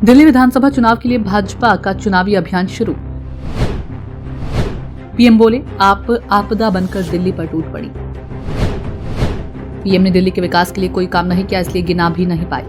दिल्ली विधानसभा चुनाव के लिए भाजपा का चुनावी अभियान शुरू। पीएम बोले, आप आपदा बनकर दिल्ली पर टूट पड़ी। पीएम ने दिल्ली के विकास के लिए कोई काम नहीं किया, इसलिए गिना भी नहीं पाई।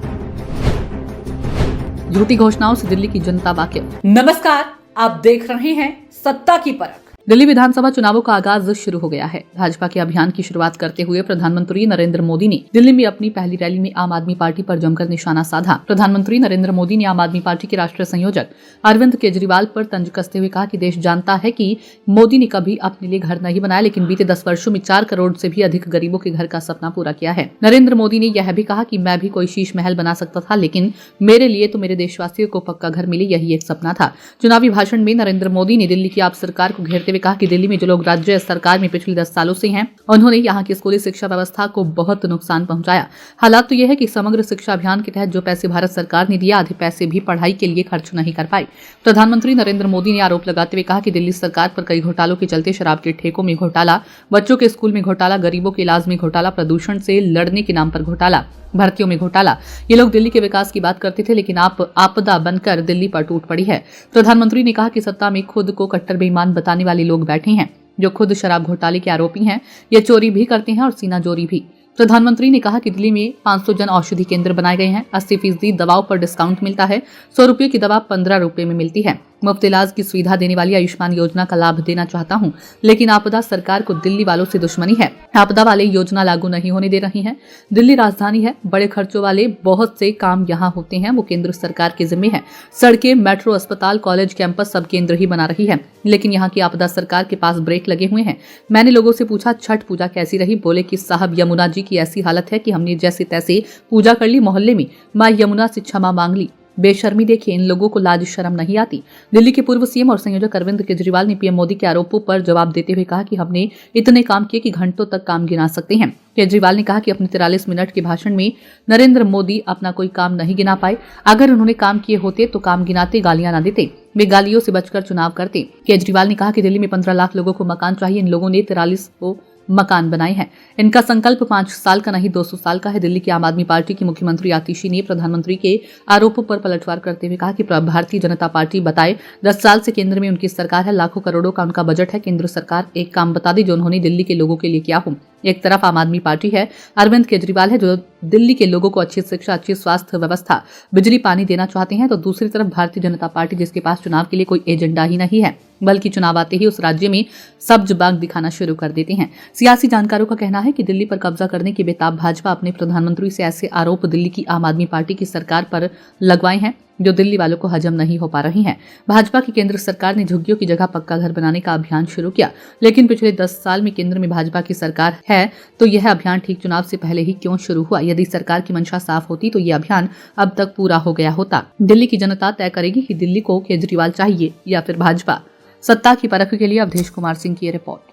झूठी घोषणाओं से दिल्ली की जनता वाकिफ। नमस्कार, आप देख रहे हैं सत्ता की परख। दिल्ली विधानसभा चुनावों का आगाज शुरू हो गया है। भाजपा के अभियान की शुरुआत करते हुए प्रधानमंत्री नरेंद्र मोदी ने दिल्ली में अपनी पहली रैली में आम आदमी पार्टी पर जमकर निशाना साधा। प्रधानमंत्री नरेंद्र मोदी ने आम आदमी पार्टी के राष्ट्रीय संयोजक अरविंद केजरीवाल पर तंज कसते हुए कहा कि देश जानता है कि मोदी ने कभी अपने लिए घर नहीं बनाया, लेकिन बीते 10 वर्षों में 4 करोड़ से भी अधिक गरीबों के घर का सपना पूरा किया है। नरेंद्र मोदी ने यह भी कहा कि मैं भी कोई शीश महल बना सकता था, लेकिन मेरे लिए तो मेरे देशवासियों को पक्का घर मिले, यही एक सपना था। चुनावी भाषण में नरेंद्र मोदी ने दिल्ली की आप सरकार को घेरते हुए कहा कि दिल्ली में जो लोग राज्य सरकार में पिछले 10 सालों से हैं, उन्होंने यहाँ की स्कूली शिक्षा व्यवस्था को बहुत नुकसान पहुंचाया। हालात तो यह है कि समग्र शिक्षा अभियान के तहत जो पैसे भारत सरकार ने दिया, आधे पैसे भी पढ़ाई के लिए खर्च नहीं कर पाई। प्रधानमंत्री नरेंद्र मोदी ने आरोप लगाते हुए कहा कि दिल्ली सरकार पर कई घोटालों के चलते शराब के ठेकों में घोटाला, बच्चों के स्कूल में घोटाला, गरीबों के इलाज में घोटाला, प्रदूषण से लड़ने के नाम पर घोटाला, भर्तियों में घोटाला। ये लोग दिल्ली के विकास की बात करते थे, लेकिन आप आपदा बनकर दिल्ली पर टूट पड़ी है। प्रधानमंत्री ने कहा कि सत्ता में खुद को कट्टर बेईमान बताने वाले लोग बैठे हैं, जो खुद शराब घोटाले के आरोपी हैं। ये चोरी भी करते हैं और सीनाजोरी भी। प्रधानमंत्री ने कहा कि दिल्ली में 500 जन औषधि केंद्र बनाए गए हैं। 80% दवाओं पर डिस्काउंट मिलता है। 100 रुपये की दवा 15 रुपये में मिलती है। मुफ्त इलाज की सुविधा देने वाली आयुष्मान योजना का लाभ देना चाहता हूं, लेकिन आपदा सरकार को दिल्ली वालों से दुश्मनी है। आपदा वाले योजना लागू नहीं होने दे रही हैं। दिल्ली राजधानी है, बड़े खर्चों वाले बहुत से काम यहाँ होते हैं, वो केंद्र सरकार के जिम्मे है। सड़कें, मेट्रो, अस्पताल, कॉलेज, कैंपस सब केंद्र ही बना रही है, लेकिन यहाँ की आपदा सरकार के पास ब्रेक लगे हुए हैं। मैंने लोगों से पूछा छठ पूजा कैसी रही, बोले कि साहब यमुना जी की ऐसी हालत है कि हमने जैसे तैसे पूजा कर ली, मोहल्ले में माँ यमुना से क्षमा मांग ली। बेशर्मी देखिए, इन लोगों को लाज शर्म नहीं आती। दिल्ली के पूर्व सीएम और संयोजक अरविंद केजरीवाल ने पीएम मोदी के आरोपों पर जवाब देते हुए कहा कि हमने इतने काम किए कि घंटों तक काम गिना सकते हैं। केजरीवाल ने कहा कि अपने 43 मिनट के भाषण में नरेंद्र मोदी अपना कोई काम नहीं गिना पाए। अगर उन्होंने काम किए होते तो काम गिनाते, गालियां ना देते। वे गालियों से बचकर चुनाव करते। केजरीवाल ने कहा कि दिल्ली में 15 लाख लोगों को मकान चाहिए। इन लोगों ने 43 को मकान बनाए हैं। इनका संकल्प 5 साल का नहीं 200 साल का है। दिल्ली की आम आदमी पार्टी की मुख्यमंत्री आतिशी ने प्रधानमंत्री के आरोपों पर पलटवार करते हुए कहा कि भारतीय जनता पार्टी बताए 10 साल से केंद्र में उनकी सरकार है, लाखों करोड़ों का उनका बजट है। केंद्र सरकार एक काम बता दी जो उन्होंने दिल्ली के लोगों के लिए किया हो। एक तरफ आम आदमी पार्टी है, अरविंद केजरीवाल है, जो दिल्ली के लोगों को अच्छी शिक्षा, अच्छी स्वास्थ्य व्यवस्था, बिजली पानी देना चाहते हैं, तो दूसरी तरफ भारतीय जनता पार्टी, जिसके पास चुनाव के लिए कोई एजेंडा ही नहीं है, बल्कि चुनाव आते ही उस राज्य में सब्ज बाग दिखाना शुरू कर देते हैं। सियासी जानकारों का कहना है कि दिल्ली पर कब्जा करने के बेताब भाजपा अपने प्रधानमंत्री से ऐसे आरोप दिल्ली की आम आदमी पार्टी की सरकार पर लगवाए हैं जो दिल्ली वालों को हजम नहीं हो पा रही हैं। भाजपा की केंद्र सरकार ने झुग्गियों की जगह पक्का घर बनाने का अभियान शुरू किया, लेकिन पिछले 10 साल में केंद्र में भाजपा की सरकार है, तो यह अभियान ठीक चुनाव से पहले ही क्यों शुरू हुआ? यदि सरकार की मंशा साफ होती तो यह अभियान अब तक पूरा हो गया होता। दिल्ली की जनता तय करेगी कि दिल्ली को केजरीवाल चाहिए या फिर भाजपा। सत्ता की परख के लिए अवधेश कुमार सिंह की रिपोर्ट।